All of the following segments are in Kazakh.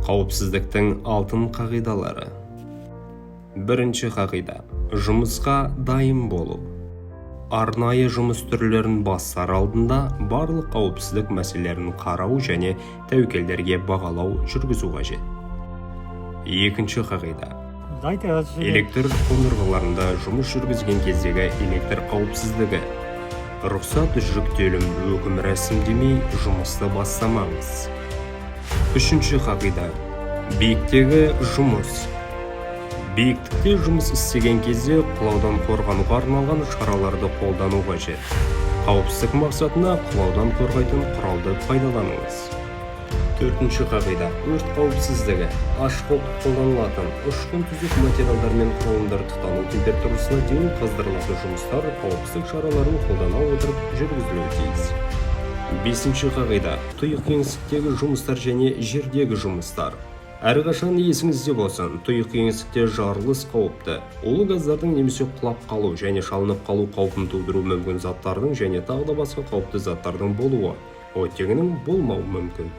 Қауіпсіздіктің алтын қағидалары. Бірінші қағида. Жұмысқа дайын болу. Арнайы жұмыс түрлерін басар алдында барлық қауіпсіздік мәселелерін қарау және тәуекелдерге бағалау жүргізу қажет. Екінші қағида. Электр қондырғыларында жұмыс жүргізген кездегі электр қауіпсіздігі. Рұқсат жүктелім өкім рәсімдемей жұмысты бастамаңыз. Үшінші қағида. Биіктегі жұмыс. Биіктікте жұмыс істеген кезде құлаудан қорғануға арналған шараларды қолдану қажет. Қауіпсіздік мақсатына құлаудан қорғайтын құралды пайдаланыңыз. Төртінші қағида. Өрт қауіпсіздігі. Ашық отты қолданылатын ұшқын түзек материалдар мен құралымдар тұтану температурасына дейін қыздырылатын жұмыстар қауіпсіздік шараларын қолдана отырып жүргізілуі тиіс. Бесінші қағида. Тұйық кеңістіктегі жұмыстар және жердегі жұмыстар. Әрқашан есіңізде болсын, тұйық кеңістікте жарылыс қауіпті. Улы газдардың немесе құлап қалу және шалынып қалу қаупін тудыру мүмкін заттардың және тағы да басқа қауіпті заттардың болуы, оттегінің болмауы мүмкін.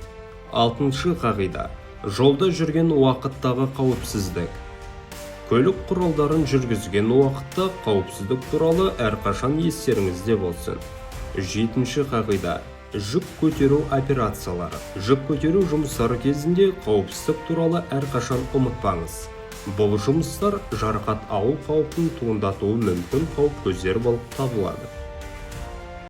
Алтыншы қағида. Жолда жүрген уақыттағы қауіпсіздік. Көлік құралдарын жүргізген уақытта қауіпсіздік туралы әрқашан естеріңізде болсын. Жетінші қағида. Жүк көтеру операциялары. Жүк көтеру жұмыстары кезінде қауіпсіздік туралы әрқашан ұмытпаңыз. Бұл жұмыстар жарақат алу қаупін туындатуы мүмкін қауіп көздері болып табылады.